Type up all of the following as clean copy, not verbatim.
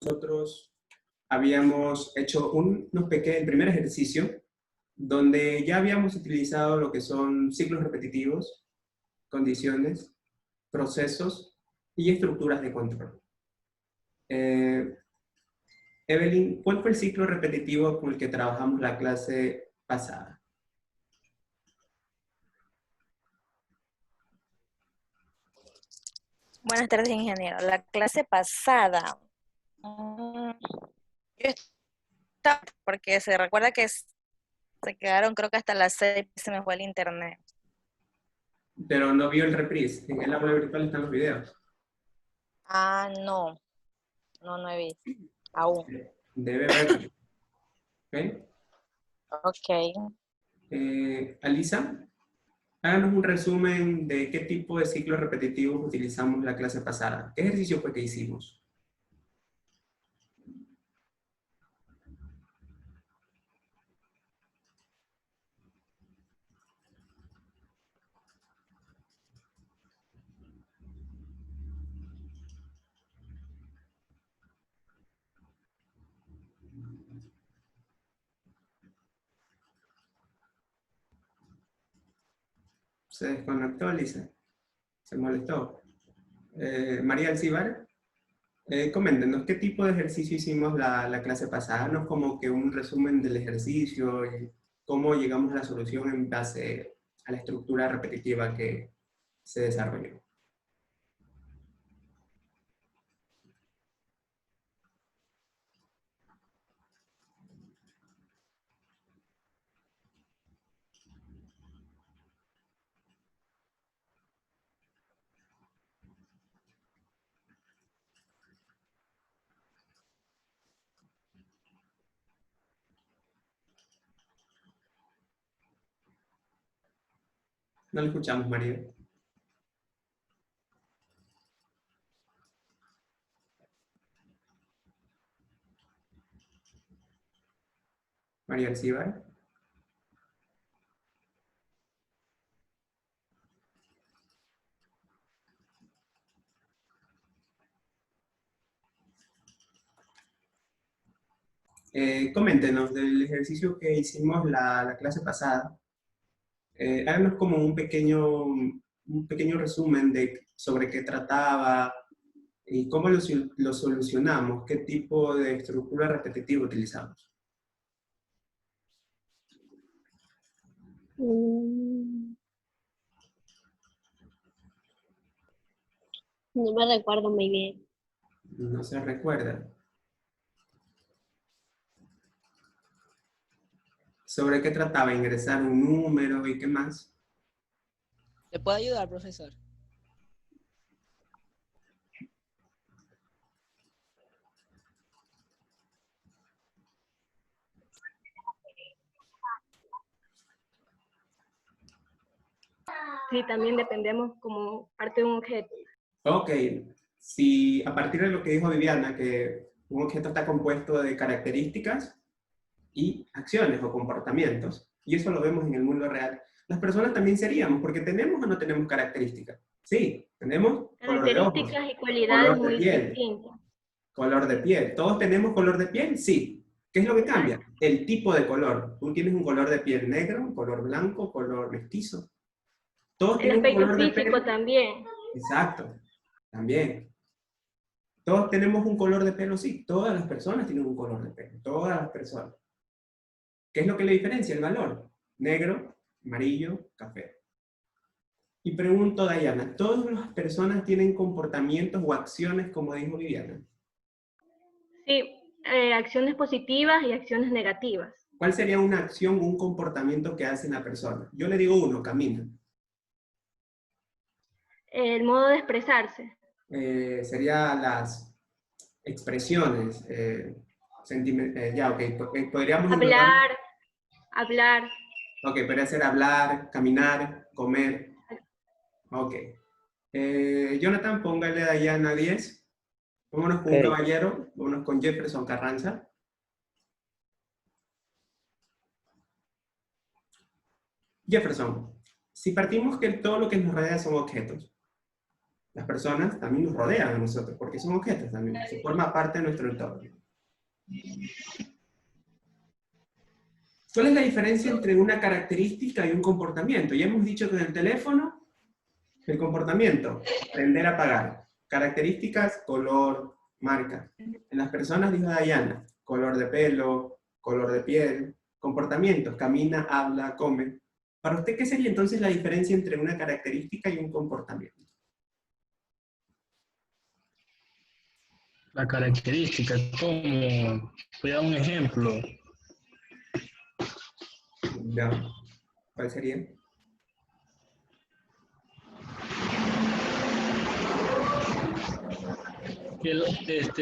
nosotros habíamos hecho el primer ejercicio donde ya habíamos utilizado lo que son ciclos repetitivos, condiciones, procesos y estructuras de control. Evelyn, ¿cuál fue el ciclo repetitivo con el que trabajamos la clase pasada? Buenas tardes, ingeniero. La clase pasada, yo estaba, porque se recuerda que se quedaron creo que hasta las 6 se me fue el internet. Pero no vio el reprise. En el aula virtual están los videos. Ah, no, no he visto, aún. Debe verlo. ¿Ok? Ok. Alisa, háganos un resumen de qué tipo de ciclos repetitivos utilizamos la clase pasada. ¿Qué ejercicio fue que hicimos? ¿Se desconectó, Alisa? ¿Se molestó? María Alcibar, coméntenos, ¿qué tipo de ejercicio hicimos la clase pasada? Háganos como que un resumen del ejercicio y cómo llegamos a la solución en base a la estructura repetitiva que se desarrolló. No lo escuchamos, María. María Alcibar. Coméntenos del ejercicio que hicimos la clase pasada. Háganos como un pequeño resumen sobre qué trataba y cómo lo solucionamos, qué tipo de estructura repetitiva utilizamos. No me recuerdo muy bien. No se recuerda. ¿Sobre qué trataba? Ingresar un número y qué más. ¿Le puedo ayudar, profesor? Sí, también dependemos como parte de un objeto. Ok, si a partir de lo que dijo Viviana, que un objeto está compuesto de características y acciones o comportamientos, y eso lo vemos en el mundo real, las personas también seríamos, porque tenemos o no tenemos características. Sí, tenemos color de ojos, Características y cualidades color de muy piel, distintas. color de piel. ¿Todos tenemos color de piel? Sí. ¿Qué es lo que cambia? El tipo de color. Tú tienes un color de piel negro, color blanco, color mestizo. Todos El tienen un aspecto color de físico pelo. también. Exacto, también. Todos tenemos un color de pelo, sí. Todas las personas tienen un color de pelo. Todas las personas. ¿Qué es lo que le diferencia? El valor. Negro, amarillo, café. Y pregunto, Dayana, ¿todas las personas tienen comportamientos o acciones como dijo Viviana? Sí, acciones positivas y acciones negativas. ¿Cuál sería una acción o un comportamiento que hace una persona? Yo le digo uno, camina. El modo de expresarse. Sería las expresiones. Ya, ok. Podríamos englobar. Hablar. Ok, podría ser hablar, caminar, comer. Ok. Jonathan, póngale a Dayana 10. Vámonos con un Ok. caballero. Vámonos con Jefferson Carranza. Jefferson, si partimos que todo lo que nos rodea son objetos, Las personas también nos rodean a nosotros, porque son objetos también, se forma parte de nuestro entorno. ¿Cuál es la diferencia entre una característica y un comportamiento? Ya hemos dicho que en el teléfono, el comportamiento, prender, apagar. Características, color, marca. En las personas, dijo Dayana, color de pelo, color de piel. Comportamientos, camina, habla, come. Para usted, ¿qué sería entonces la diferencia entre una característica y un comportamiento? La característica, como, voy a dar un ejemplo. Ya. ¿Cuál sería?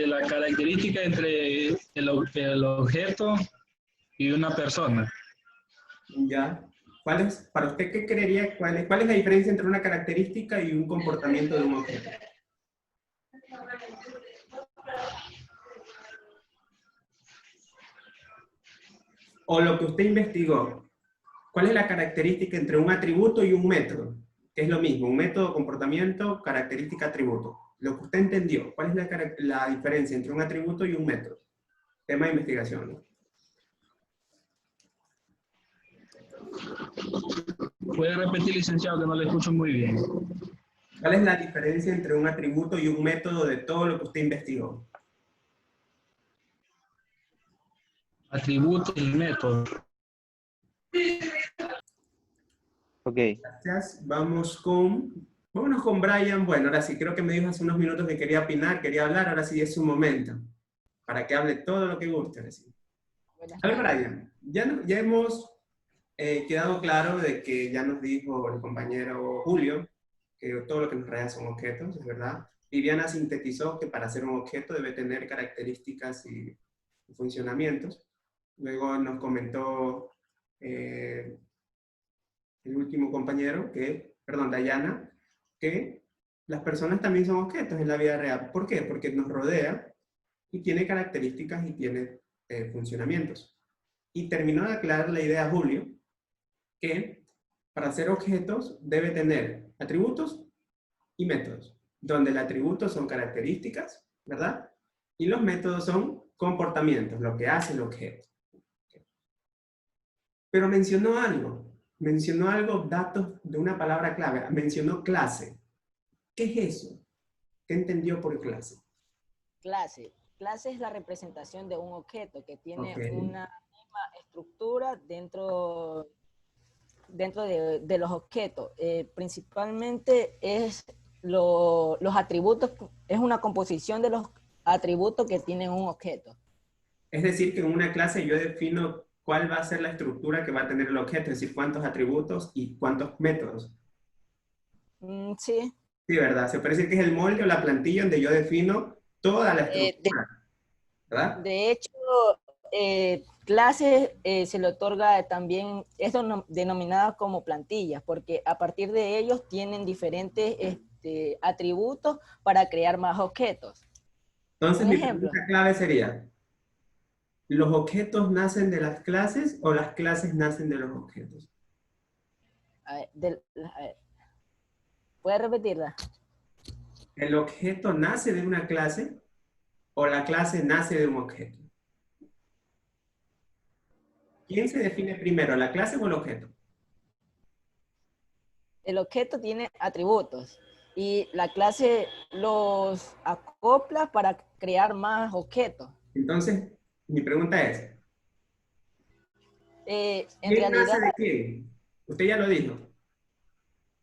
La característica entre el objeto y una persona. Ya. ¿Cuál es, para usted, qué creería, cuál es la diferencia entre una característica y un comportamiento de un objeto? O lo que usted investigó. ¿Cuál es la característica entre un atributo y un método? Que es lo mismo, un método, comportamiento, característica, atributo. Lo que usted entendió, ¿cuál es la diferencia entre un atributo y un método? Tema de investigación, ¿no? ¿Puede repetir, licenciado, que no le escucho muy bien? ¿Cuál es la diferencia entre un atributo y un método de todo lo que usted investigó? Atributo y método. Ok, Gracias. Vámonos con Brian. Bueno, ahora sí, creo que me dijo hace unos minutos que quería opinar, quería hablar, ahora sí es su momento. Para que hable todo lo que guste. Ahora sí. Buenas A ver, tardes. Brian, ya hemos quedado claro de que ya nos dijo el compañero Julio que todo lo que nos rodea son objetos, es verdad. Viviana sintetizó que para ser un objeto debe tener características y funcionamientos. Luego nos comentó el último compañero, Dayana, que las personas también son objetos en la vida real. ¿Por qué? Porque nos rodea y tiene características y tiene funcionamientos. Y terminó de aclarar la idea Julio, que para ser objetos debe tener atributos y métodos, donde el atributo son características, ¿verdad? Y los métodos son comportamientos, lo que hace el objeto. Pero mencionó algo, datos de una palabra clave, mencionó clase. ¿Qué es eso? ¿Qué entendió por clase? Clase. Clase es la representación de un objeto que tiene Ok. una misma estructura dentro de los objetos. Principalmente es los atributos, es una composición de los atributos que tienen un objeto. Es decir, que en una clase yo defino cuál va a ser la estructura que va a tener el objeto, es decir, cuántos atributos y cuántos métodos. Sí. Sí, ¿verdad? Se puede decir que es el molde o la plantilla donde yo defino toda la estructura, ¿verdad? De hecho, clases se le otorga también, es denominada como plantillas, porque a partir de ellos tienen diferentes atributos para crear más objetos. Entonces, Un mi ejemplo. pregunta clave sería, ¿los objetos nacen de las clases o las clases nacen de los objetos? ¿Puede repetirla? ¿El objeto nace de una clase o la clase nace de un objeto? ¿Quién se define primero, la clase o el objeto? El objeto tiene atributos y la clase los acopla para crear más objetos. Entonces, mi pregunta es, En ¿quién realidad, nace de quién? Usted ya lo dijo.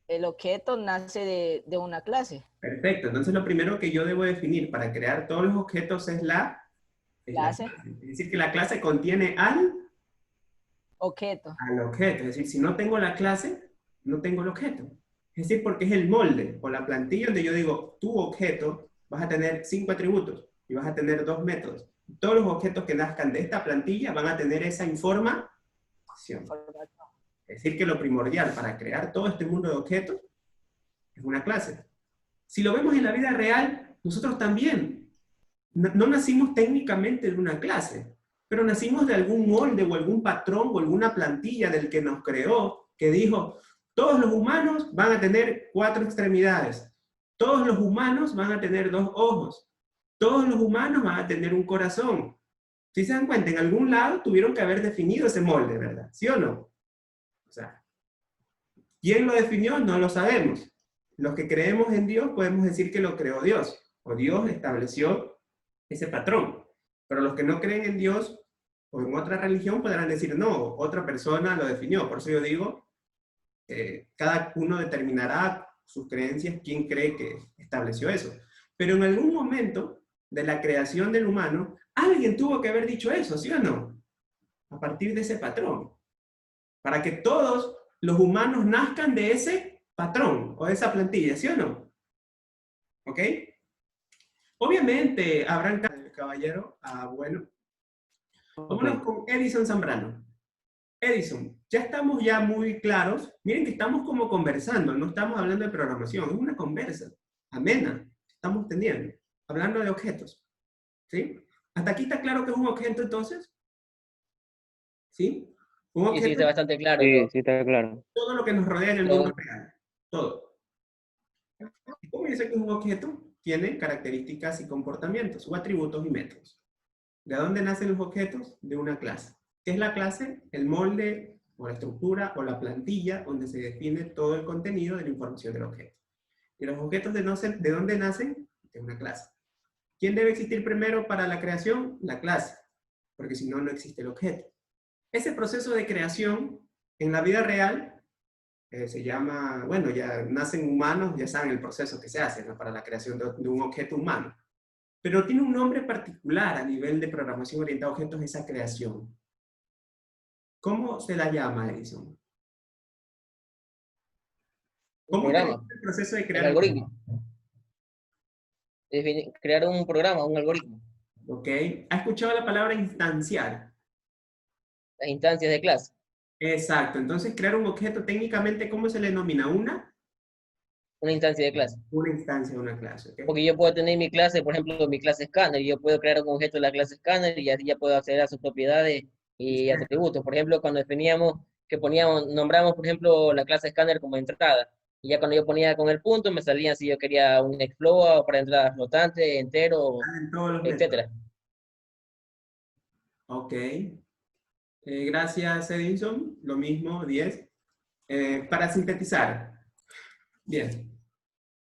el objeto nace de una clase. Perfecto. Entonces, lo primero que yo debo definir para crear todos los objetos es la Clase, clase. Es decir, que la clase contiene al objeto. objeto. Es decir, si no tengo la clase, no tengo el objeto. Es decir, porque es el molde o la plantilla donde yo digo, tu objeto vas a tener 5 atributos y vas a tener 2 métodos. Todos los objetos que nazcan de esta plantilla van a tener esa información. Es decir, que lo primordial para crear todo este mundo de objetos es una clase. Si lo vemos en la vida real, nosotros también. No nacimos técnicamente de una clase, pero nacimos de algún molde o algún patrón o alguna plantilla del que nos creó, que dijo, todos los humanos van a tener 4 extremidades. Todos los humanos van a tener 2 ojos. Todos los humanos van a tener un corazón. Si se dan cuenta, en algún lado tuvieron que haber definido ese molde, ¿verdad? ¿Sí o no? O sea, ¿quién lo definió? No lo sabemos. Los que creemos en Dios podemos decir que lo creó Dios, o Dios estableció ese patrón. Pero los que no creen en Dios o en otra religión podrán decir, no, otra persona lo definió. Por eso yo digo, cada uno determinará sus creencias, quién cree que estableció eso. Pero en algún momento de la creación del humano, alguien tuvo que haber dicho eso, ¿sí o no? A partir de ese patrón. Para que todos los humanos nazcan de ese patrón o de esa plantilla, ¿sí o no? ¿Ok? Obviamente habrán caballero, bueno. Vámonos con Edison Zambrano. Edison, ya estamos ya muy claros. Miren que estamos como conversando, no estamos hablando de programación, es una conversa amena, estamos teniendo, hablando de objetos. ¿Sí? ¿Hasta aquí está claro que es un objeto entonces? ¿Sí? Un Sí, objeto sí, está bastante claro. Sí, ¿no? sí, está claro. todo lo que nos rodea en el mundo real. Todo. ¿Y cómo dice que es un objeto? Tiene características y comportamientos, o atributos y métodos. ¿De dónde nacen los objetos? De una clase. ¿Qué es la clase? El molde, o la estructura, o la plantilla, donde se define todo el contenido de la información del objeto. ¿Y los objetos de dónde nacen? De una clase. ¿Quién debe existir primero para la creación? La clase. Porque si no, no existe el objeto. Ese proceso de creación, en la vida real, se llama, bueno, ya nacen humanos, ya saben el proceso que se hace, ¿no? Para la creación de un objeto humano. Pero tiene un nombre particular a nivel de programación orientada a objetos, esa creación. ¿Cómo se la llama, Edison? ¿Cómo programa, es el proceso de crear el algoritmo. Crear un programa, un algoritmo. Ok. ¿Ha escuchado la palabra instanciar? Las instancias de clase. Exacto. Entonces, crear un objeto técnicamente, ¿cómo se le denomina? Una instancia de clase. Una instancia de una clase. ¿Ok? Porque yo puedo tener mi clase, por ejemplo, mi clase escáner, y yo puedo crear un objeto de la clase escáner y así ya puedo acceder a sus propiedades y atributos. Por ejemplo, cuando definíamos que nombramos, por ejemplo, la clase escáner como entrada. Y ya cuando yo ponía con el punto, me salían si yo quería un exploa o para entradas flotantes, entero, En todos los métodos. etcétera. Ok. Gracias, Edison. Lo mismo, 10. Para sintetizar. Bien.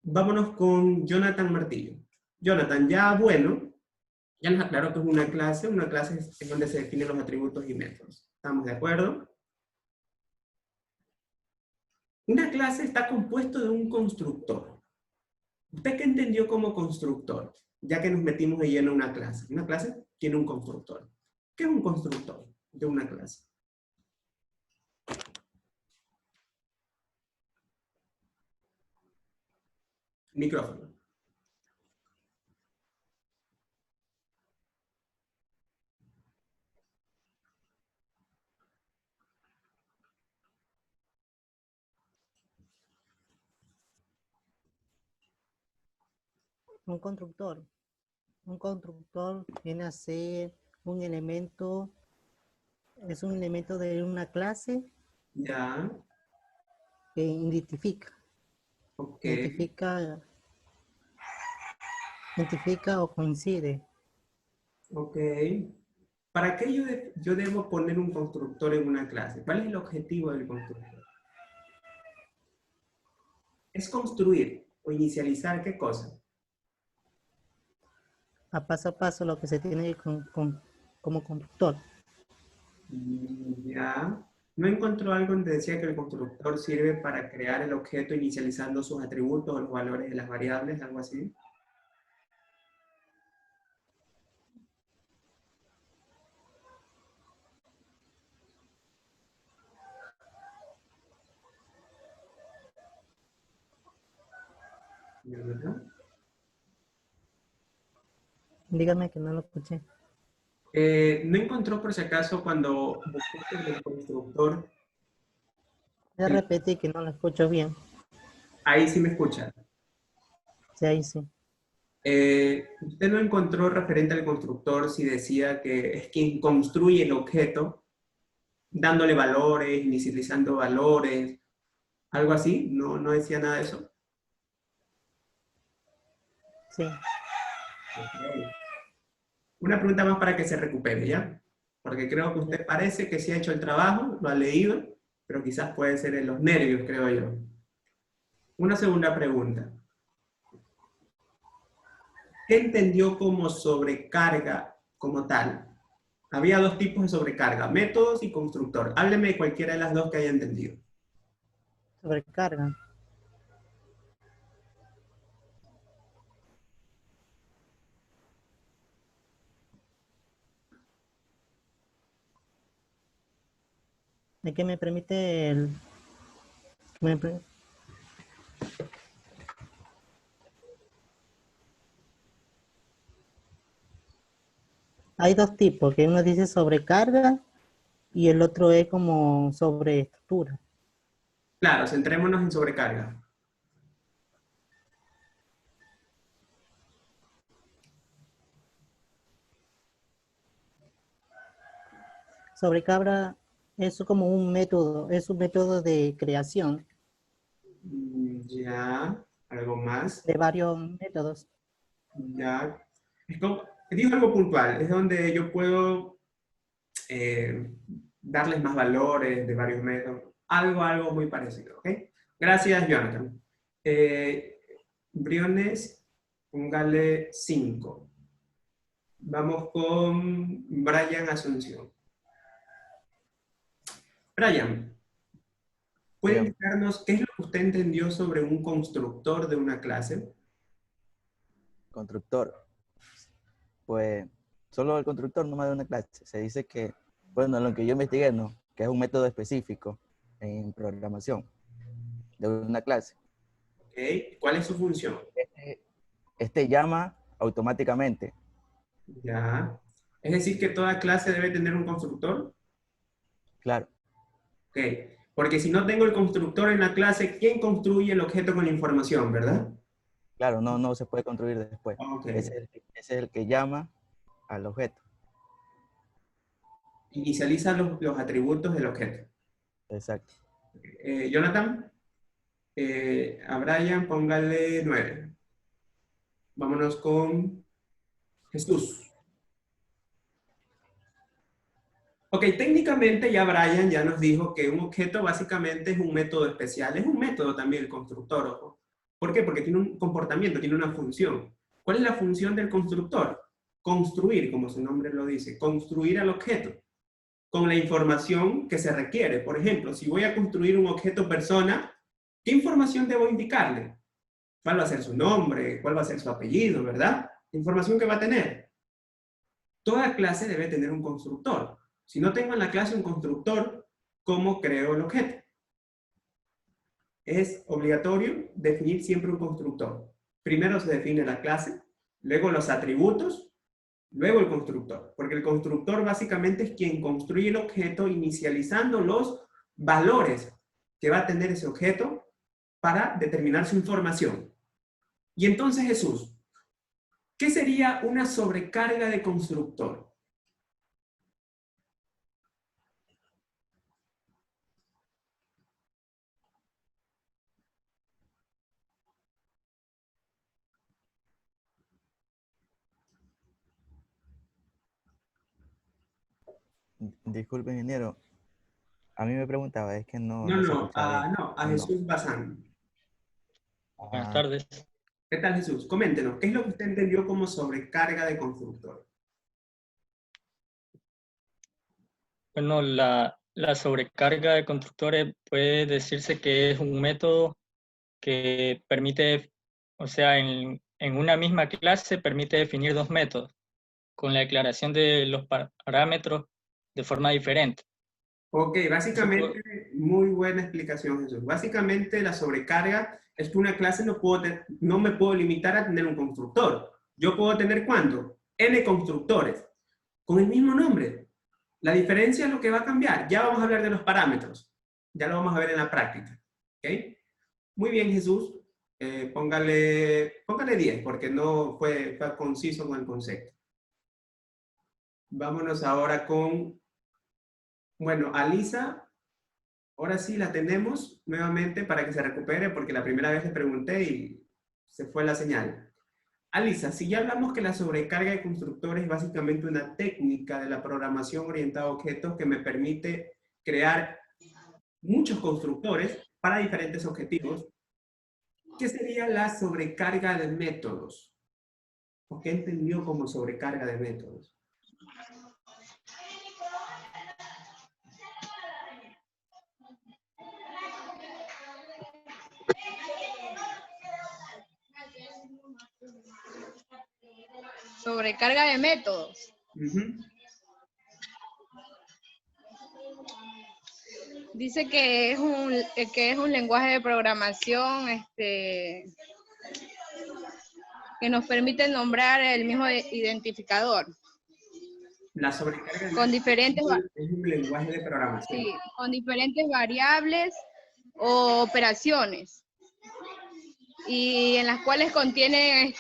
Vámonos con Jonathan Martillo. Jonathan, ya bueno, ya nos aclaró que es una clase es donde se definen los atributos y métodos. ¿Estamos de acuerdo? Una clase está compuesto de un constructor. ¿Usted qué entendió como constructor? Ya que nos metimos de lleno en una clase. Una clase tiene un constructor. ¿Qué es un constructor de una clase? Micrófono. Un constructor. Un constructor viene a ser un elemento, es un elemento de una clase Ya. que identifica. Ok. Identifica o coincide. Ok. ¿Para qué yo debo poner un constructor en una clase? ¿Cuál es el objetivo del constructor? Es construir o inicializar ¿qué cosa? A paso lo que se tiene como constructor. Ya. ¿No encontró algo donde decía que el constructor sirve para crear el objeto inicializando sus atributos o los valores de las variables, algo así? ¿Verdad? Dígame que no lo escuché. ¿No encontró por si acaso cuando buscaste el constructor? Ya repetí que no lo escucho bien. Ahí sí me escucha. Sí, ahí sí. ¿Usted no encontró referente al constructor si decía que es quien construye el objeto, dándole valores, inicializando valores, algo así? ¿No decía nada de eso? Sí. Ok. Una pregunta más para que se recupere, ¿ya? Porque creo que usted parece que sí ha hecho el trabajo, lo ha leído, pero quizás puede ser en los nervios, creo yo. Una segunda pregunta. ¿Qué entendió como sobrecarga como tal? Había dos tipos de sobrecarga, métodos y constructor. Hábleme de cualquiera de las dos que haya entendido. Sobrecarga. ¿De qué me permite el... me per- Hay dos tipos, que uno dice sobrecarga y el otro es como sobreestructura. Claro, centrémonos en sobrecarga. Sobrecarga es como un método, es un método de creación Ya, algo más. de varios métodos. Ya. Digo algo puntual, es donde yo puedo darles más valores de varios métodos. Algo muy parecido, ¿ok? Gracias, Jonathan. Briones, póngale 5. Vamos con Brian Asunción. Brian, ¿puede Dígame. indicarnos qué es lo que usted entendió sobre un constructor de una clase? Constructor. Pues solo el constructor no me da una clase. Se dice que, bueno, lo que yo investigué, no, que es un método específico en programación de una clase. ¿Ok? ¿Cuál es su función? Este llama automáticamente. Ya. Es decir, que toda clase debe tener un constructor. Claro, Ok. Porque si no tengo el constructor en la clase, ¿quién construye el objeto con la información, verdad? claro, no se puede construir después. Ok. Ese es el que llama al objeto. Inicializa los atributos del objeto. Exacto. Jonathan, a Brian póngale 9. Vámonos con Jesús. Ok, técnicamente ya Brian ya nos dijo que un objeto básicamente es un método especial. Es un método también el constructor, ojo. ¿Por qué? Porque tiene un comportamiento, tiene una función. ¿Cuál es la función del constructor? Construir, como su nombre lo dice, construir al objeto con la información que se requiere. Por ejemplo, si voy a construir un objeto persona, ¿qué información debo indicarle? ¿Cuál va a ser su nombre? ¿Cuál va a ser su apellido? ¿Verdad? Información que va a tener. Toda clase debe tener un constructor. Si no tengo en la clase un constructor, ¿cómo creo el objeto? Es obligatorio definir siempre un constructor. Primero se define la clase, luego los atributos, luego el constructor. Porque el constructor básicamente es quien construye el objeto inicializando los valores que va a tener ese objeto para determinar su información. Y entonces Jesús, ¿qué sería una sobrecarga de constructor? Disculpe, ingeniero. A mí me preguntaba, es que no se No, escuchaba bien. a No. Jesús Bazán. Buenas Ah, tardes. ¿Qué tal, Jesús? Coméntenos, ¿qué es lo que usted entendió como sobrecarga de constructor? Bueno, la sobrecarga de constructores puede decirse que es un método que permite, o sea, en una misma clase permite definir dos métodos con la declaración de los parámetros de forma diferente. Ok, Eso básicamente, muy buena explicación, Jesús. Básicamente, la sobrecarga es que una clase no me puedo limitar a tener un constructor. Yo puedo tener, ¿cuánto? N constructores, con el mismo nombre. La diferencia es lo que va a cambiar. Ya vamos a hablar de los parámetros. Ya lo vamos a ver en la práctica. ¿Ok? Muy bien, Jesús. Póngale 10, porque no fue conciso con el concepto. Vámonos ahora con, bueno, Alisa. Ahora sí la tenemos nuevamente para que se recupere, porque la primera vez le pregunté y se fue la señal. Alisa, si ya hablamos que la sobrecarga de constructores es básicamente una técnica de la programación orientada a objetos que me permite crear muchos constructores para diferentes objetivos, ¿qué sería la sobrecarga de métodos? ¿O qué entendió como sobrecarga de métodos? Sobrecarga de métodos. Ujú. Dice que es un lenguaje de programación que nos permite nombrar el mismo identificador La sobrecarga de con métodos diferentes, es un lenguaje de programación. sí, con diferentes variables o operaciones y en las cuales contienen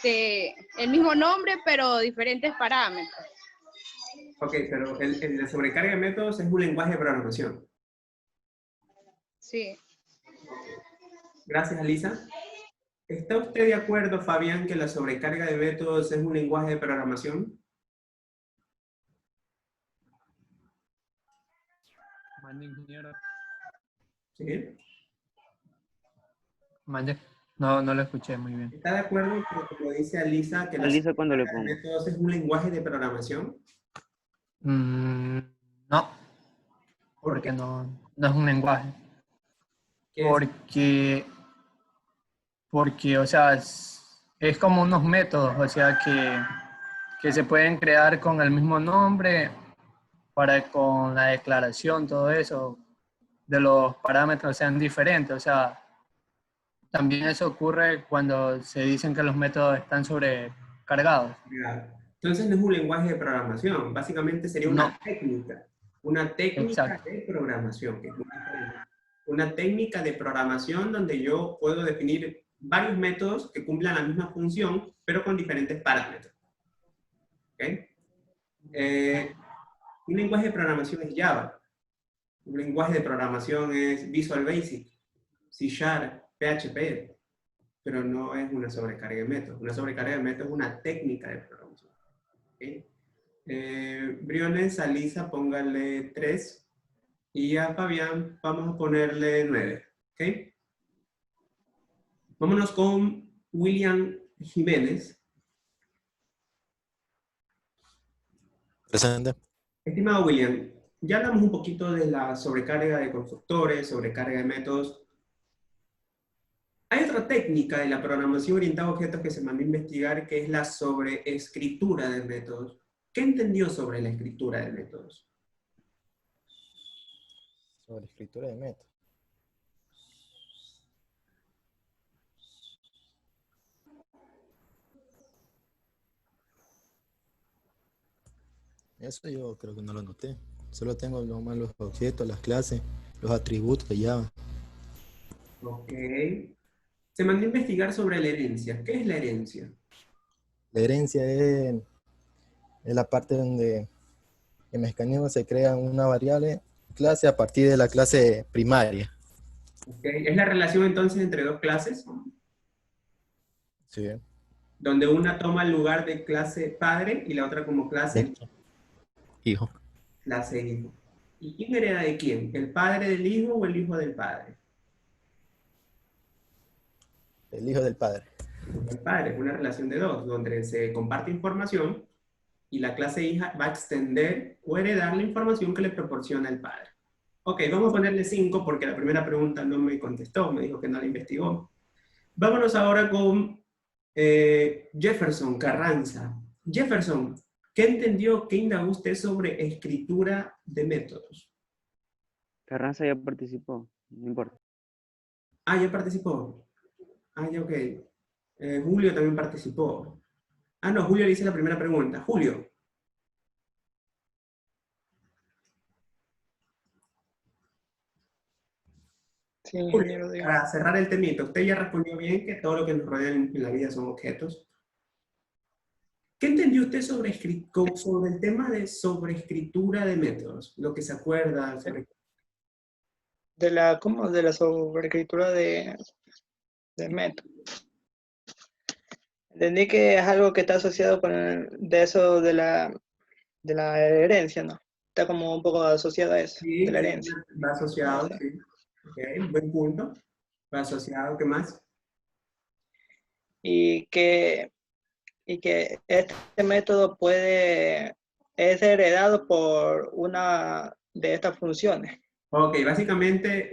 el mismo nombre pero diferentes parámetros. Ok, pero la sobrecarga de métodos es un lenguaje de programación. Sí. Gracias, Alisa. ¿Está usted de acuerdo, Fabián, que la sobrecarga de métodos es un lenguaje de programación? Mande, ingeniero. ¿Sí? Mande. No, no lo escuché muy bien. ¿Está de acuerdo con como dice Alisa, que la Alisa cuando le sobrecarga de pongo. métodos es un lenguaje de programación? No, ¿Por porque qué? no es un lenguaje. ¿Qué es? Porque, o sea, es como unos métodos, o sea, que se pueden crear con el mismo nombre para con la declaración, todo eso, de los parámetros sean diferentes. O sea, también eso ocurre cuando se dicen que los métodos están sobrecargados. Claro. Entonces no es un lenguaje de programación, básicamente sería No, una técnica exacto. de programación, que es muy diferente. Una técnica de programación donde yo puedo definir varios métodos que cumplan la misma función, pero con diferentes parámetros. ¿Ok? Un lenguaje de programación es Java. Un lenguaje de programación es Visual Basic, C Sharp, PHP, pero no es una sobrecarga de métodos. Una sobrecarga de métodos es una técnica de programación. ¿Okay? Briones, a Lisa, póngale 3 y a Fabián vamos a ponerle 9. ¿Okay? Vámonos con William Jiménez. Presente. Estimado William, ya hablamos un poquito de la sobrecarga de constructores, sobrecarga de métodos. Hay otra técnica de la programación orientada a objetos que se mandó a investigar, que es la sobreescritura de métodos. ¿Qué entendió sobre la escritura de métodos? Sobre escritura de métodos. Eso yo creo que no lo noté. Solo tengo nomás los objetos, las clases, los atributos de Java. Ok. Se mandó a investigar sobre la herencia. ¿Qué es la herencia? La herencia es la parte donde en mecanismo se crea una variable clase a partir de la clase primaria. Okay. ¿Es la relación entonces entre dos clases? Sí. Donde una toma el lugar de clase padre y la otra como clase Hijo. clase hijo. ¿Y quién hereda de quién? ¿El padre del hijo o el hijo del padre? El hijo del padre. El padre es una relación de dos, donde se comparte información y la clase hija va a extender o heredar la información que le proporciona el padre. Ok, vamos a ponerle 5 porque la primera pregunta no me contestó, me dijo que no la investigó. Vámonos ahora con Jefferson Carranza. Jefferson, ¿qué entendió, qué indagó usted sobre escritura de métodos? Carranza ya participó, no importa. Ah, ya participó. Ah, ya, ok. Julio también participó. Ah, no, Julio le hice la primera pregunta. Julio. Sí, ingeniero, diga. Para cerrar el temito, usted ya respondió bien que todo lo que nos rodea en la vida son objetos. ¿Qué entendió usted sobre el tema de sobreescritura de métodos? Lo que se acuerda sobre... ¿Cómo? De la sobreescritura de método. Entendí que es algo que está asociado con de eso de la herencia, ¿no? Está como un poco asociado a eso, Sí, de la sí, herencia. va asociado, Sí. sí. Ok, buen punto. Va asociado, ¿qué más? Y que este método es heredado por una de estas funciones. Ok, básicamente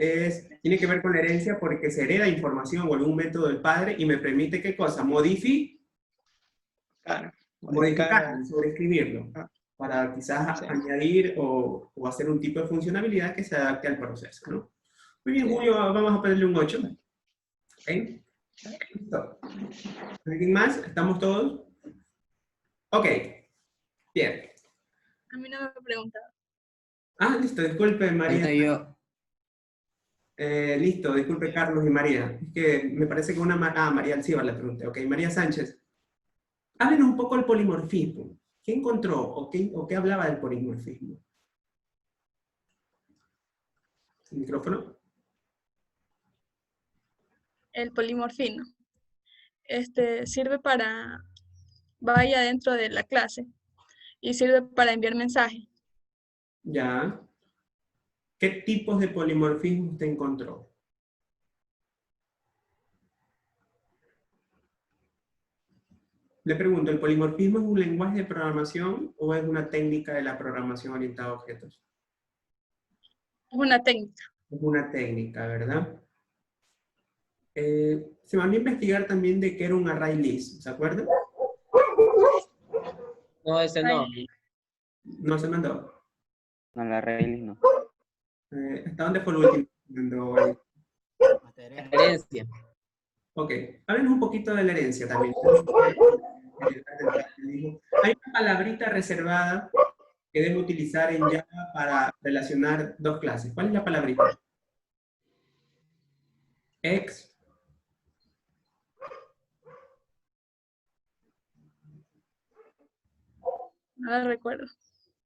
tiene que ver con la herencia porque se hereda información o algún método del padre y me permite, ¿qué cosa? Modificarlo, sobreescribirlo, para quizás Sí. añadir o hacer un tipo de funcionalidad que se adapte al proceso, ¿no? Muy bien, Sí. Julio, vamos a ponerle un 8. ¿Ok? Listo. ¿Alguien más? ¿Estamos todos? Ok, bien. A mí no me preguntaba. Ah, listo, disculpe, María. Falta yo. Listo, disculpe, Carlos y María. Es que me parece que María Alcibar le pregunté. Ok, María Sánchez. Háblenos un poco del polimorfismo. ¿Qué encontró o qué hablaba del polimorfismo? ¿El micrófono? El polimorfismo. Sirve vaya dentro de la clase y sirve para enviar mensajes. Ya. ¿Qué tipos de polimorfismo usted encontró? Le pregunto, ¿el polimorfismo es un lenguaje de programación o es una técnica de la programación orientada a objetos? Es una técnica. Es una técnica, ¿verdad? Se mandó a investigar también de qué era un array list, ¿se acuerdan? No, ese no. No se mandó. No, la raíz no. ¿Hasta dónde fue el último que mandó ahí? Herencia. Ok, háblenos un poquito de la herencia también. Hay una palabrita reservada que debo utilizar en Java para relacionar dos clases. ¿Cuál es la palabrita? Ex. No la recuerdo.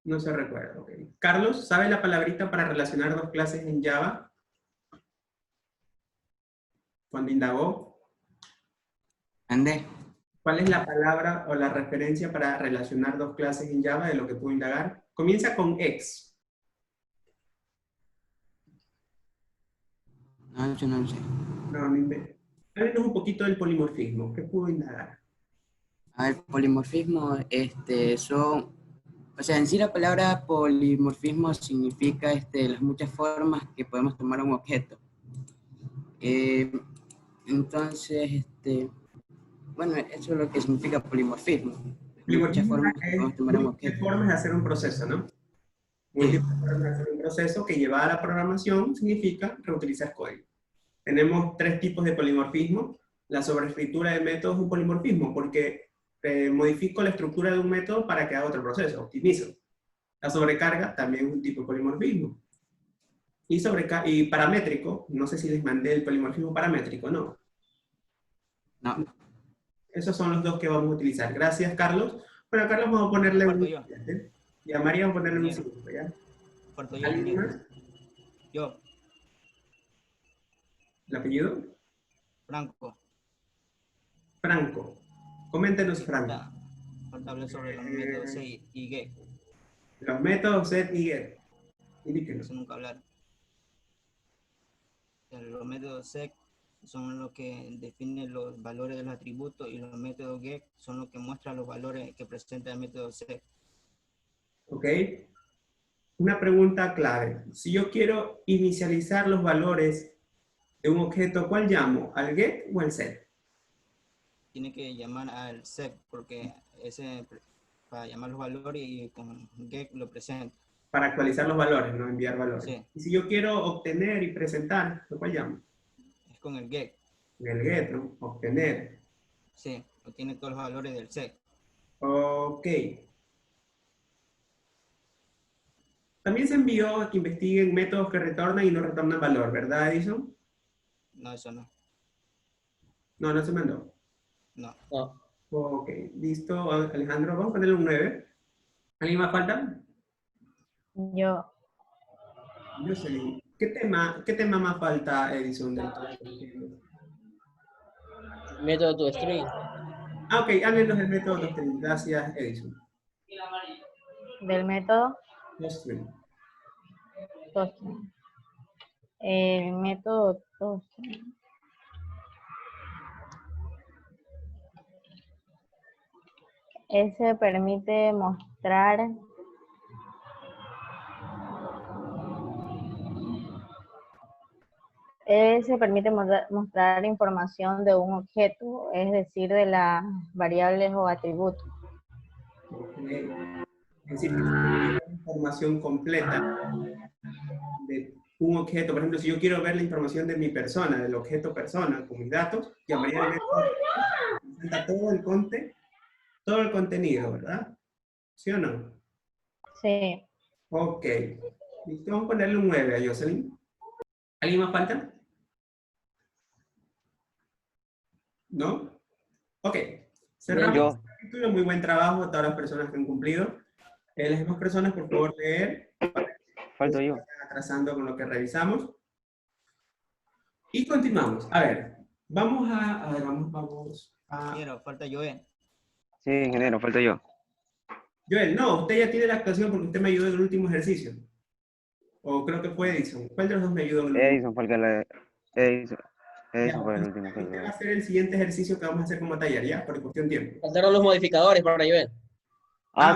No se recuerda. Ok. Carlos, ¿sabe la palabrita para relacionar dos clases en Java? Cuando indagó. Andé. ¿Cuál es la palabra o la referencia para relacionar dos clases en Java de lo que pudo indagar? Comienza con ex. No, yo no lo sé. No, no invento. Háblenos un poquito del polimorfismo. ¿Qué pudo indagar? A ver, polimorfismo, o sea, en sí la palabra polimorfismo significa las muchas formas que podemos tomar un objeto. Entonces, bueno, eso es lo que significa polimorfismo. Muchas Polimorfismo formas que podemos tomar un múltiples objeto. formas de hacer un proceso, ¿no? Múltiples formas de hacer un proceso que llevada a la programación significa reutilizar código. Tenemos tres tipos de polimorfismo. La sobreescritura de métodos es un polimorfismo porque modifico la estructura de un método para que haga otro proceso, optimizo. La sobrecarga también es un tipo de polimorfismo. Y paramétrico, no sé si les mandé el polimorfismo paramétrico, ¿no? No. Esos son los dos que vamos a utilizar. Gracias, Carlos. Bueno, a Carlos vamos a ponerle un 7. Y a María vamos a ponerle un 5, ¿ya? ¿Alguien más? Yo. ¿El apellido? Franco. Franco. Coméntenos, Franco. Falta hablar sobre los métodos set y get. Los métodos set y get. Indíquenos. Eso nunca hablar. Los métodos set son los que definen los valores de los atributos y los métodos get son los que muestran los valores que presenta el método set. ¿Ok? Una pregunta clave. Si yo quiero inicializar los valores de un objeto, ¿cuál llamo? ¿Al get o al set? Tiene que llamar al set porque ese para llamar los valores y con get lo presenta. Para actualizar los valores, no enviar valores. Sí. Y si yo quiero obtener y presentar, ¿cuál llamo? Es con el get. El get, ¿no? Obtener. Sí, obtiene todos los valores del set. Ok. También se envió a que investiguen métodos que retornan y no retornan valor, ¿verdad, Edison? No, eso no. No, no se mandó. No. No. Ok, listo, Alejandro, vamos a ponerle un 9. ¿Alguien más falta? Yo. Yo sé. ¿Qué tema más falta, Edison, del todo? Método toString. Ah, ok, háblenos del método Toastring. Gracias, Edison. Del método Toastring. Toastring. El método Toastring. Ese permite mostrar mostrar información de un objeto, es decir, de las variables o atributos. Es decir, información completa de un objeto. Por ejemplo, si yo quiero ver la información de mi persona, del objeto persona, con mis datos, llamaría al método que presenta todo el contenido, ¿verdad? ¿Sí o no? Sí. Ok. Listo, vamos a ponerle un 9 a Jocelyn. ¿Alguien más falta? ¿No? Ok. Cerramos Yo. este capítulo. Muy buen trabajo a todas las personas que han cumplido. Las demás personas, por favor, leer. Falto yo. Atrasando con lo que revisamos. Y continuamos. A ver, vamos a Ingeniero, falta Joel. Sí, ingeniero, falto yo. Joel, no, usted ya tiene la actuación porque usted me ayudó en el último ejercicio. O creo que fue Edison. ¿Cuál de los dos me ayudó en el último? Edison fue el que le... Edison fue el último que Usted va a le... hacer el siguiente ejercicio que vamos a hacer como taller, ¿ya? Por cuestión de tiempo. Faltaron los modificadores para Joel.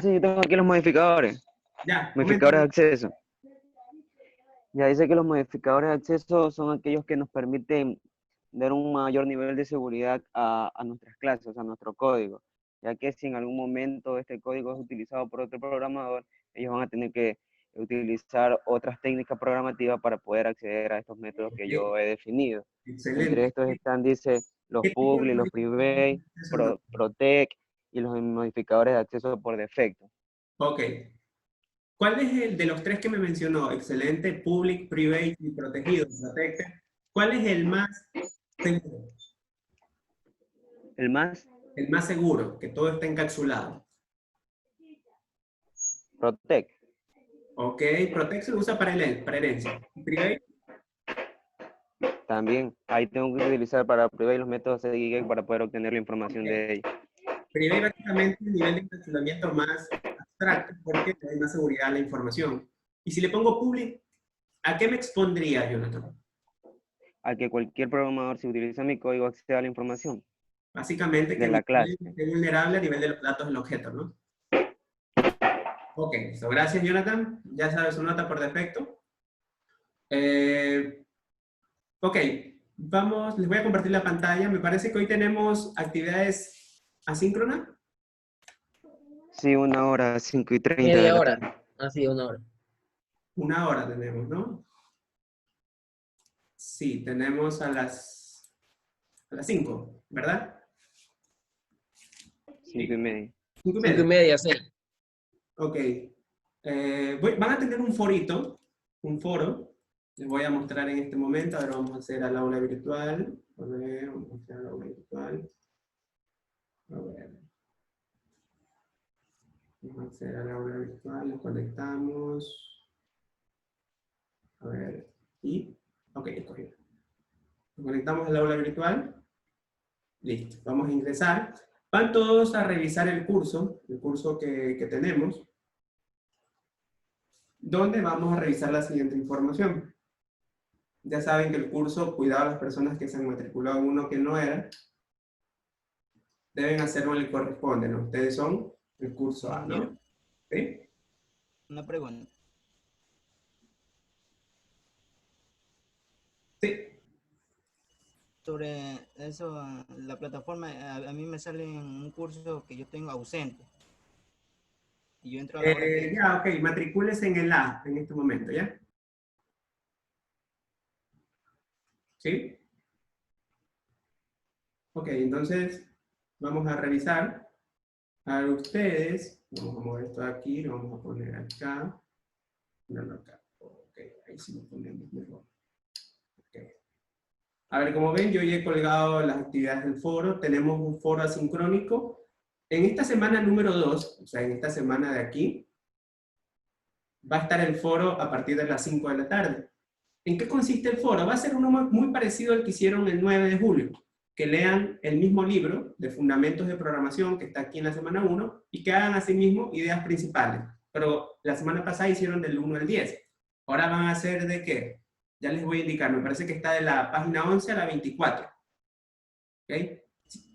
Sí, yo tengo aquí los modificadores. Ya. Modificadores de acceso. Ya dice que los modificadores de acceso son aquellos que nos permiten dar un mayor nivel de seguridad a nuestras clases, a nuestro código, ya que si en algún momento este código es utilizado por otro programador, ellos van a tener que utilizar otras técnicas programativas para poder acceder a estos métodos que yo he definido. Excelente. Entre estos están, dice, los public, los private, protect y los modificadores de acceso por defecto. Ok. ¿Cuál es el de los tres que me mencionó? Excelente, public, private y protegido, protected. ¿Cuál es el más seguro? ¿El más? El más seguro, que todo está encapsulado. Protect. Ok, protect se usa para herencia. ¿Private? También, ahí tengo que utilizar para private los métodos CDGEC para poder obtener la información de ellos. Private básicamente es el nivel de encapsulamiento más abstracto porque le da más seguridad a la información. Y si le pongo public, ¿a qué me expondría, Jonathan? A que cualquier programador, si utiliza mi código, acceda a la información. Básicamente de que la clase. es vulnerable a nivel de los datos del objeto, ¿no? Ok, listo. Gracias, Jonathan. Ya sabes su nota por defecto. Ok, vamos, les voy a compartir la pantalla. Me parece que hoy tenemos actividades asíncronas. Sí, 1 hora, 5:30 de Media la hora. tarde. Sí, 1 hora. 1 hora tenemos, ¿no? Sí, tenemos a las 5, ¿verdad? 5:30. 5:30, sí. Ok. Van a tener un forito, un foro. Les voy a mostrar en este momento. Ahora vamos a hacer al aula virtual. A ver, vamos a hacer al aula virtual. A ver. Vamos a hacer al aula virtual. Nos conectamos. A ver. Y, ok, escogí. Nos conectamos al aula virtual. Listo. Vamos a ingresar. Van todos a revisar el curso que tenemos, donde vamos a revisar la siguiente información. Ya saben que el curso, cuidado a las personas que se han matriculado en uno que no era, deben hacerlo en el que corresponde, ¿no? Ustedes son el curso A, ¿no? ¿Sí? Una pregunta. Sí. Sobre eso, la plataforma, a mí me sale en un curso que yo tengo ausente. Y yo entro a la hora que... Ya, ok, matricúlese en el A en este momento, ¿ya? ¿Sí? Ok, entonces vamos a revisar. A ustedes, vamos a mover esto aquí, lo vamos a poner acá. No, acá. Ok, ahí sí lo ponemos mejor. Okay. A ver, como ven, yo ya he colgado las actividades del foro. Tenemos un foro asincrónico. En esta semana número 2, o sea, en esta semana de aquí, va a estar el foro a partir de las 5 de la tarde. ¿En qué consiste el foro? Va a ser uno muy parecido al que hicieron el 9 de julio, que lean el mismo libro de Fundamentos de Programación que está aquí en la semana 1 y que hagan asimismo ideas principales. Pero la semana pasada hicieron del 1 al 10. Ahora van a hacer ¿de qué? Ya les voy a indicar, me parece que está de la página 11 a la 24. ¿Ok?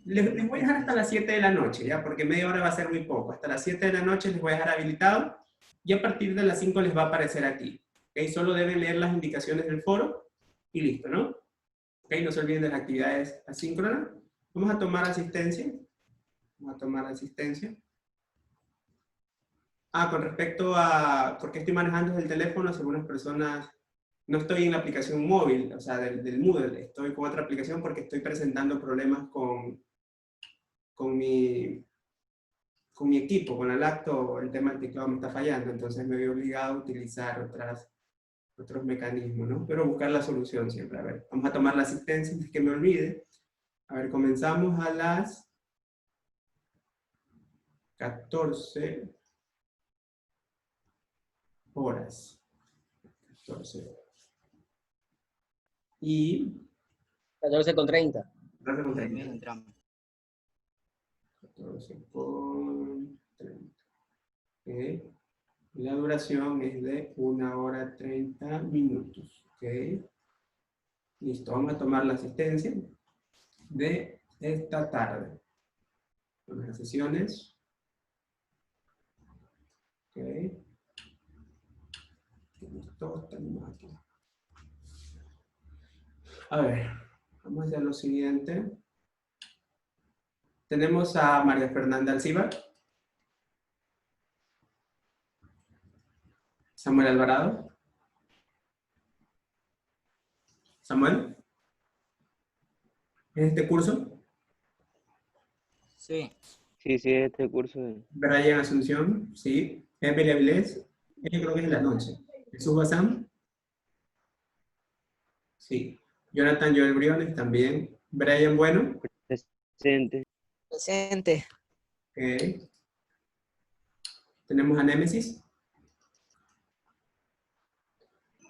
Les voy a dejar hasta las 7 de la noche, ¿ya? Porque media hora va a ser muy poco. Hasta las 7 de la noche les voy a dejar habilitado y a partir de las 5 les va a aparecer aquí. ¿Ok? Solo deben leer las indicaciones del foro y listo, ¿no? ¿Ok? No se olviden de las actividades asíncronas. Vamos a tomar asistencia. Vamos a tomar asistencia. Con respecto a por qué estoy manejando desde el teléfono, algunas personas, no estoy en la aplicación móvil, o sea, del Moodle, estoy con otra aplicación porque estoy presentando problemas con mi equipo, con la laptop, el tema del teclado me está fallando, entonces me veo obligado a utilizar otros mecanismos, ¿no? Pero buscar la solución siempre. A ver, vamos a tomar la asistencia antes que me olvide. A ver, comenzamos a las 14 horas. 14 horas. Y 14:30. 14:30. 14:30. Ok. La duración es de 1 hora 30 minutos. Ok. Listo, vamos a tomar la asistencia de esta tarde. Con las sesiones. Ok. Todos tenemos aquí. A ver, vamos a hacer lo siguiente. Tenemos a María Fernanda Alcibar. Samuel Alvarado. Samuel. ¿Es este curso? Sí. Sí, sí, este curso. Brian Asunción, sí. Emily Avilés, yo creo que es en la noche. Jesús Bazán. Sí. Jonathan Joel Briones también. Brian Bueno. Presente. Presente. Ok. Tenemos a Némesis.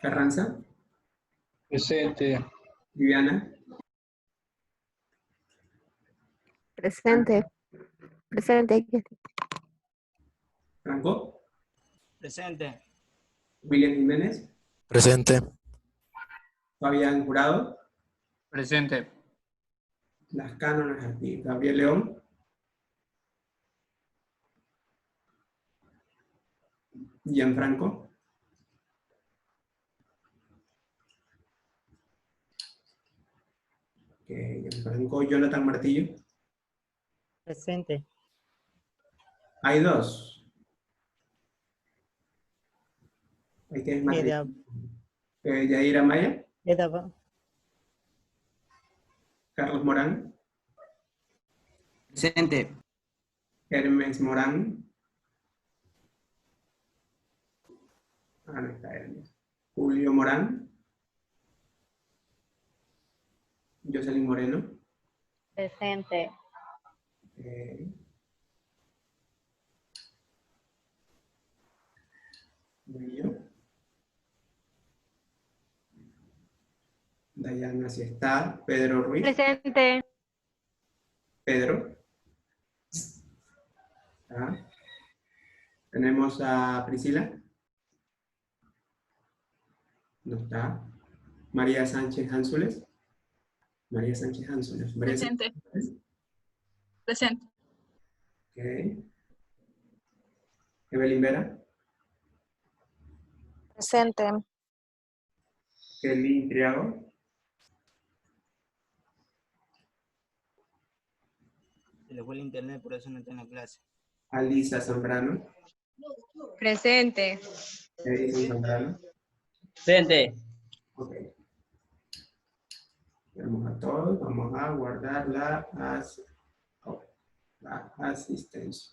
Carranza. Presente. Viviana. Presente. Presente. Aquí estoy. Franco. Presente. William Jiménez. Presente. Fabián Jurado. Presente. Las cánonas aquí. Gabriel León. Gianfranco. Gianfranco. Jonathan Martillo. Presente. Hay dos. Ahí tienes Mira, Martillo. Yair Amaya. etapa. Carlos Morán. Presente. Hermes Morán. No está Hermes. Julio Morán. Jocelyn Moreno. Presente. Murillo. Dayana, si está. Pedro Ruiz. Presente. Pedro. ¿Está? Tenemos a Priscila. No está. María Sánchez Ánzules. María Sánchez Ánzules. María Presente. Sánchez. Presente. Ok. Evelyn Vera. Presente. Kelly Triago. Se le fue el internet, por eso no está en la clase. Alisa Zambrano. Presente. Edison Zambrano. Presente. Ok. Vamos a todos. Vamos a guardar la asistencia.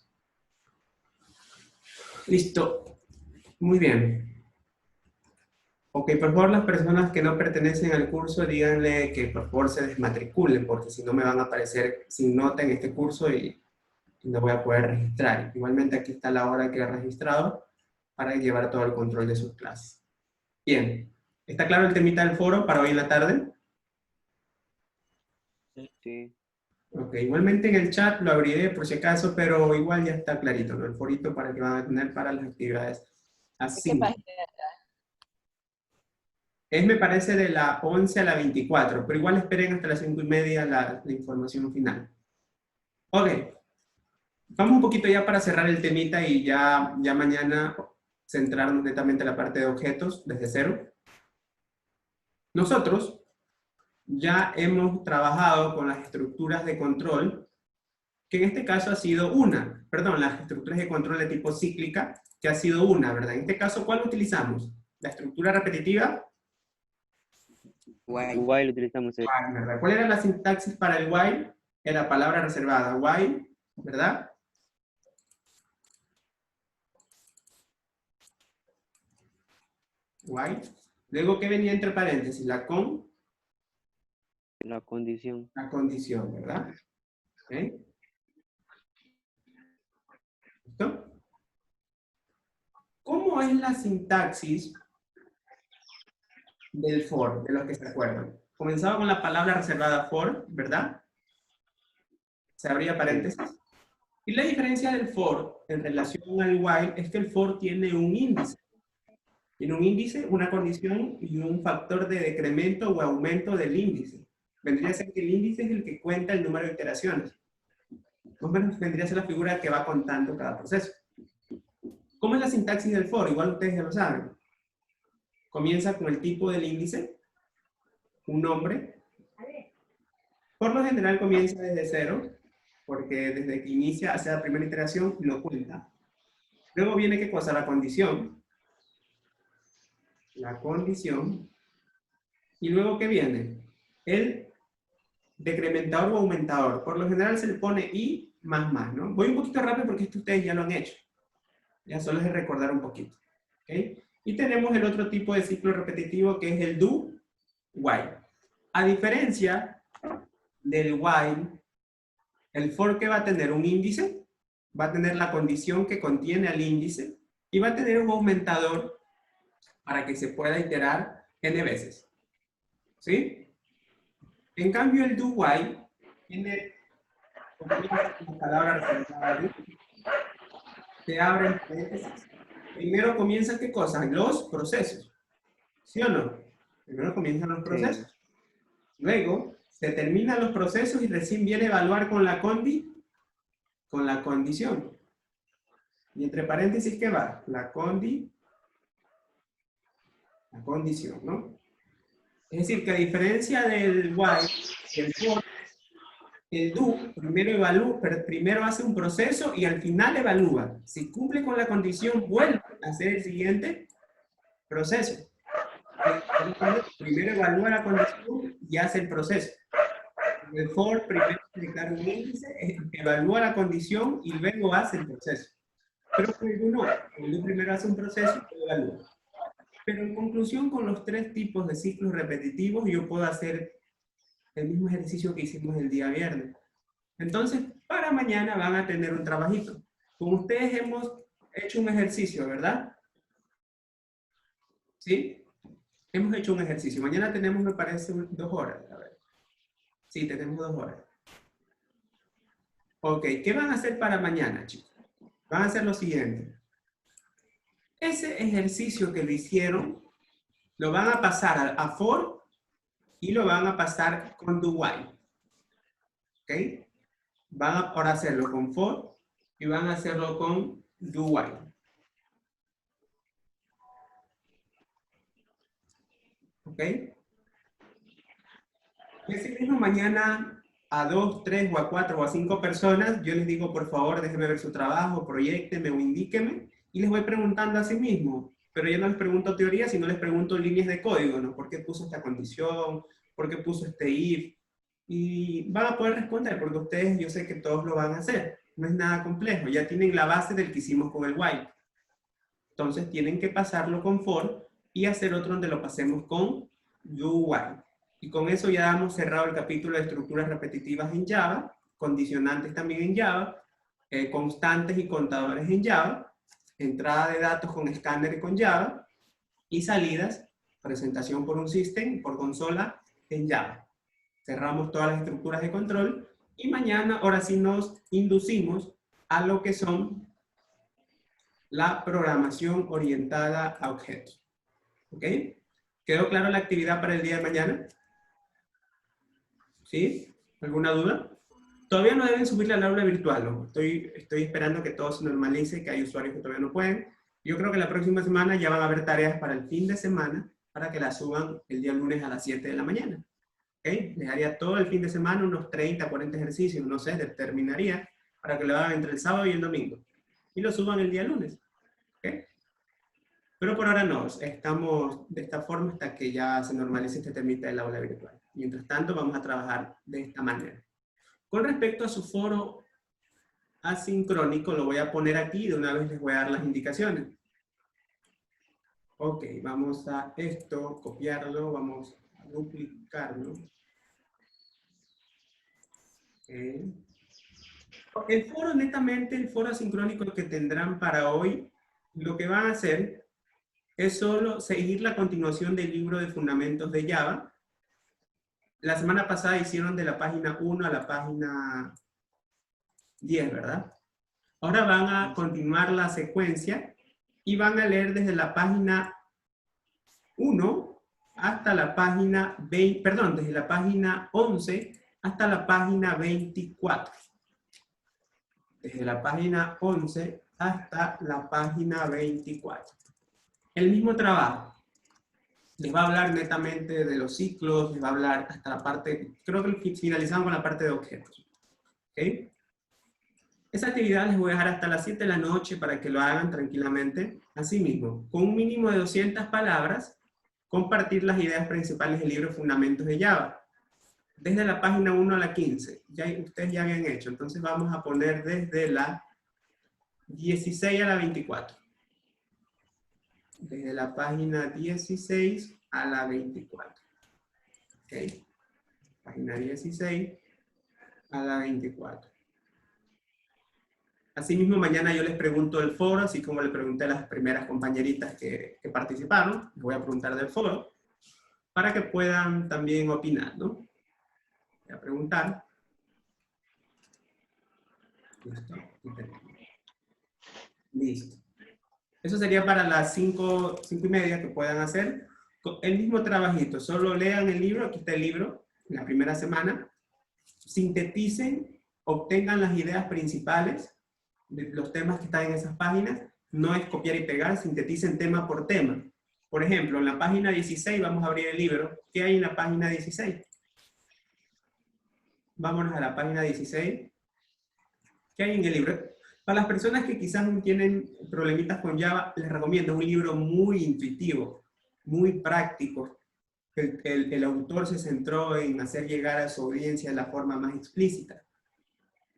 Listo. Muy bien. Ok, por favor, las personas que no pertenecen al curso, díganle que por favor se desmatriculen, porque si no me van a aparecer sin nota en este curso y no voy a poder registrar. Igualmente aquí está la hora que he registrado para llevar todo el control de sus clases. Bien. ¿Está claro el temita del foro para hoy en la tarde? Sí. Sí. Ok, igualmente en el chat lo abriré por si acaso, pero igual ya está clarito, ¿no? El forito para que van a tener para las actividades así. ¿Qué página? Es, me parece, de la 11 a la 24, pero igual esperen hasta las 5:30 la información final. Ok, vamos un poquito ya para cerrar el temita y ya mañana centrarnos netamente en la parte de objetos desde cero. Nosotros ya hemos trabajado con las estructuras de control, que en este caso ha sido una, perdón, las estructuras de control de tipo cíclica, que ha sido una, ¿verdad? En este caso, ¿cuál utilizamos? La estructura repetitiva. While utilizamos el... ¿Verdad? ¿Cuál era la sintaxis para el while? Era palabra reservada, while, ¿verdad? While. Luego, ¿qué venía entre paréntesis? La condición. La condición, ¿verdad? ¿Okay? ¿Listo? ¿Cómo es la sintaxis del for, de los que se acuerdan? Comenzaba con la palabra reservada for, ¿verdad? Se abría paréntesis. Y la diferencia del for en relación al while es que el for tiene un índice. Tiene un índice, una condición y un factor de decremento o aumento del índice. Vendría a ser que el índice es el que cuenta el número de iteraciones. Más o menos vendría a ser la figura que va contando cada proceso. ¿Cómo es la sintaxis del for? Igual ustedes ya lo saben. Comienza con el tipo del índice, un nombre. Por lo general comienza desde cero, porque desde que inicia hacia la primera iteración lo cuenta. Luego viene, ¿qué cosa? La condición. La condición. Y luego, ¿qué viene? El decrementador o aumentador. Por lo general se le pone i más, ¿no? Voy un poquito rápido porque esto ustedes ya lo han hecho. Ya solo es de recordar un poquito. ¿Okay? Y tenemos el otro tipo de ciclo repetitivo que es el do, while. A diferencia del while, el for que va a tener un índice, va a tener la condición que contiene al índice y va a tener un aumentador para que se pueda iterar n veces. ¿Sí? En cambio, el do while tiene una palabra representada, se abren paréntesis. Primero comienzan, ¿qué cosa? Los procesos. ¿Sí o no? Primero comienzan los procesos. Sí. Luego, se terminan los procesos y recién viene a evaluar con la condición. Y entre paréntesis, ¿qué va? La condición, ¿no? Es decir, que a diferencia del while, el for, el do primero hace un proceso y al final evalúa. Si cumple con la condición, vuelve a hacer el siguiente proceso. Primero evalúa la condición y hace el proceso. El for primero declara un índice, evalúa la condición y luego hace el proceso. Pero el do no. El do primero hace un proceso y luego evalúa. Pero en conclusión, con los tres tipos de ciclos repetitivos, yo puedo hacer el mismo ejercicio que hicimos el día viernes. Entonces, para mañana van a tener un trabajito. Con ustedes hemos hecho un ejercicio, ¿verdad? ¿Sí? Hemos hecho un ejercicio. Mañana tenemos, me parece, 2 horas. A ver. Sí, tenemos 2 horas. Ok, ¿qué van a hacer para mañana, chicos? Van a hacer lo siguiente. Ese ejercicio que lo hicieron, lo van a pasar a for y lo van a pasar con do while. ¿Ok? Van a ahora hacerlo con for y van a hacerlo con do while. ¿Ok? Y así mismo mañana a 2, 3 o a 4 o a 5 personas, yo les digo, por favor, déjenme ver su trabajo, proyéctenme o indíquenme, y les voy preguntando a sí mismo. Pero yo no les pregunto teoría, sino les pregunto líneas de código, ¿no? ¿Por qué puso esta condición? ¿Por qué puso este if? Y van a poder responder, porque ustedes, yo sé que todos lo van a hacer. No es nada complejo, ya tienen la base del que hicimos con el while. Entonces tienen que pasarlo con for y hacer otro donde lo pasemos con do while. Y con eso ya hemos cerrado el capítulo de estructuras repetitivas en Java, condicionantes también en Java, constantes y contadores en Java, entrada de datos con escáner con Java, y salidas, presentación por un system, por consola en Java. Cerramos todas las estructuras de control y mañana, ahora sí nos inducimos a lo que son la programación orientada a objetos. ¿Ok? ¿Quedó clara la actividad para el día de mañana? ¿Sí? ¿Alguna duda? Todavía no deben subir al aula virtual, ¿no? Estoy esperando que todo se normalice, que hay usuarios que todavía no pueden. Yo creo que la próxima semana ya van a haber tareas para el fin de semana para que las suban el día lunes a las 7 de la mañana. ¿Ok? Les haría todo el fin de semana unos 30, 40 ejercicios, no sé, determinaría para que lo hagan entre el sábado y el domingo. Y lo suban el día lunes. ¿Ok? Pero por ahora no, estamos de esta forma hasta que ya se normalice este temita del aula virtual. Mientras tanto, vamos a trabajar de esta manera. Con respecto a su foro asincrónico, lo voy a poner aquí y de una vez les voy a dar las indicaciones. Ok, vamos a esto, copiarlo, vamos a duplicarlo. Okay. El foro, netamente, el foro asincrónico que tendrán para hoy, lo que van a hacer es solo seguir la continuación del libro de fundamentos de Java. La semana pasada hicieron de la página 1 a la página 10, ¿verdad? Ahora van a continuar la secuencia y van a leer desde la página 1 hasta la página 20, perdón, desde la página 11 hasta la página 24. Desde la página 11 hasta la página 24. El mismo trabajo. Les va a hablar netamente de los ciclos, les va a hablar hasta la parte, creo que finalizamos con la parte de objetos. ¿Ok? Esa actividad les voy a dejar hasta las 7 de la noche para que lo hagan tranquilamente. Asimismo, con un mínimo de 200 palabras, compartir las ideas principales del libro Fundamentos de Java. Desde la página 1 a la 15. Ustedes ya habían hecho, entonces vamos a poner desde la 16 a la 24. Desde la página 16 a la 24. ¿Ok? Página 16 a la 24. Asimismo, mañana yo les pregunto del foro, así como le pregunté a las primeras compañeritas que participaron, les voy a preguntar del foro, para que puedan también opinar, ¿no? Voy a preguntar. Listo. Listo. Eso sería para las 5:30 que puedan hacer. El mismo trabajito, solo lean el libro, aquí está el libro, en la primera semana. Sinteticen, obtengan las ideas principales de los temas que están en esas páginas. No es copiar y pegar, sinteticen tema por tema. Por ejemplo, en la página 16 vamos a abrir el libro. ¿Qué hay en la página 16? Vámonos a la página 16. ¿Qué hay en el libro? Para las personas que quizás no tienen problemitas con Java, les recomiendo un libro muy intuitivo, muy práctico. El autor se centró en hacer llegar a su audiencia de la forma más explícita.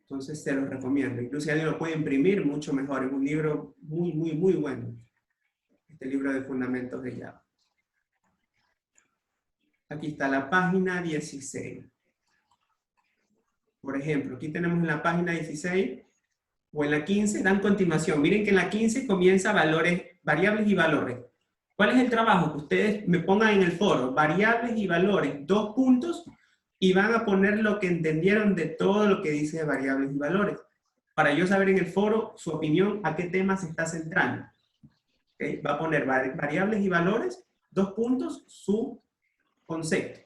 Entonces se los recomiendo. Incluso alguien lo puede imprimir mucho mejor. Es un libro muy, muy, muy bueno. Este libro de fundamentos de Java. Aquí está la página 16. Por ejemplo, aquí tenemos en la página 16 o en la 15, dan continuación. Miren que en la 15 comienza variables y valores. ¿Cuál es el trabajo? Que ustedes me pongan en el foro, variables y valores, 2 puntos, y van a poner lo que entendieron de todo lo que dice variables y valores. Para yo saber en el foro su opinión, a qué tema se está centrando. ¿Okay? Va a poner variables y valores, 2 puntos, su concepto.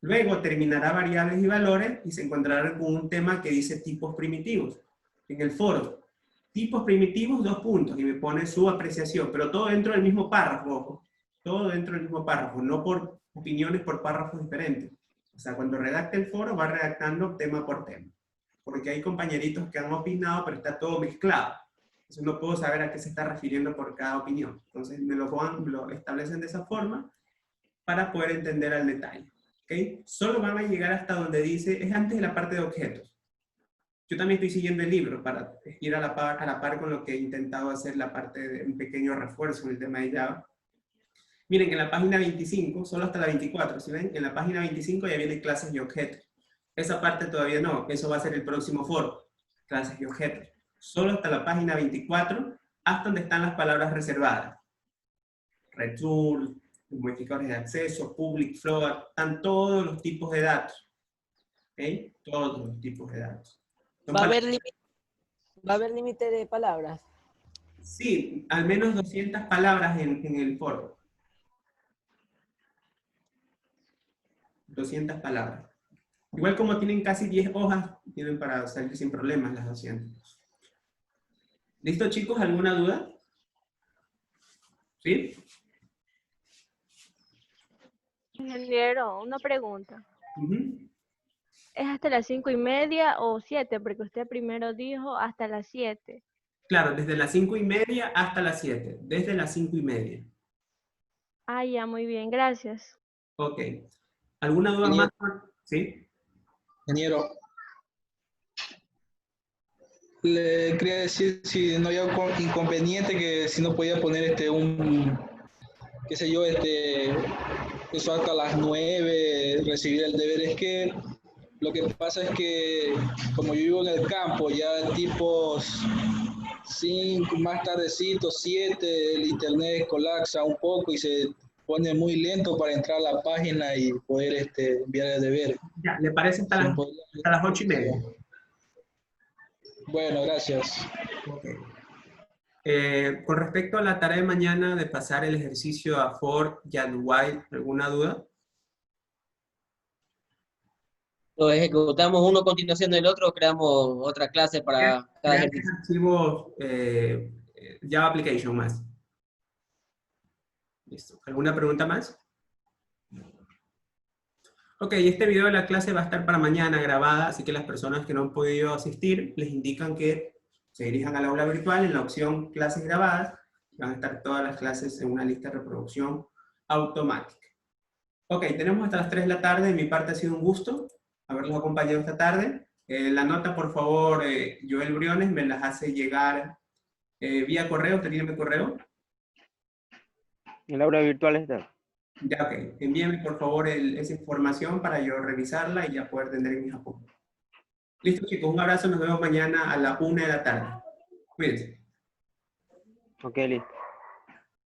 Luego terminará variables y valores y se encontrará con un tema que dice tipos primitivos. En el foro, tipos primitivos, 2 puntos, y me pone su apreciación, pero todo dentro del mismo párrafo, ojo. Todo dentro del mismo párrafo, no por opiniones por párrafos diferentes. O sea, cuando redacte el foro, va redactando tema por tema. Porque hay compañeritos que han opinado, pero está todo mezclado. Entonces no puedo saber a qué se está refiriendo por cada opinión. Entonces me lo establecen de esa forma para poder entender al detalle. ¿Okay? Solo van a llegar hasta donde dice, es antes de la parte de objetos. Yo también estoy siguiendo el libro para ir a la par con lo que he intentado hacer la parte de un pequeño refuerzo en el tema de Java. Miren, en la página 25, solo hasta la 24, ¿sí ven? En la página 25 ya vienen clases y objetos. Esa parte todavía no, eso va a ser el próximo foro, clases y objetos. Solo hasta la página 24, hasta donde están las palabras reservadas. Return, modificadores de acceso, public float, están todos los tipos de datos. ¿Ok? Todos los tipos de datos. Son ¿Va a palabras. haber límite de palabras? Sí, al menos 200 palabras en el foro. 200 palabras. Igual como tienen casi 10 hojas, tienen para salir sin problemas las 200. ¿Listo, chicos? ¿Alguna duda? ¿Sí? Ingeniero, una pregunta. Ujú. ¿Es hasta las 5:30 o 7? Porque usted primero dijo hasta las 7. Claro, desde las 5:30 hasta las 7. Desde las 5:30. Ah, ya, muy bien, gracias. Ok. ¿Alguna duda más? ¿Sí? Ingeniero, le quería decir si no había inconveniente, que si no podía poner qué sé yo, eso hasta las 9, recibir el deber. Es que lo que pasa es que como yo vivo en el campo, ya tipos 5, más tardecito, 7, el internet colapsa un poco y se pone muy lento para entrar a la página y poder enviar el deber. Ya, ¿le parece hasta las 8:30? Bueno, gracias. Ok. Con respecto a la tarea de mañana de pasar el ejercicio a for y a while, ¿alguna duda? Lo ejecutamos uno a continuación del otro, o creamos otra clase para cada Crear ejercicio. archivos Java Application más. Listo. ¿Alguna pregunta más? Ok, este video de la clase va a estar para mañana grabada, así que las personas que no han podido asistir les indican que se dirijan al aula virtual en la opción clases grabadas. Van a estar todas las clases en una lista de reproducción automática. Ok, tenemos hasta las 3 de la tarde. De mi parte ha sido un gusto haberlos acompañado esta tarde. La nota, por favor, Joel Briones me las hace llegar vía correo. ¿Tiene mi correo? El aula virtual está. Ya, ok. Envíenme, por favor, esa información para yo revisarla y ya poder tener mis apuntes. Listo, chicos. Un abrazo. Nos vemos mañana a la 1 de la tarde. Cuídense. Ok, listo.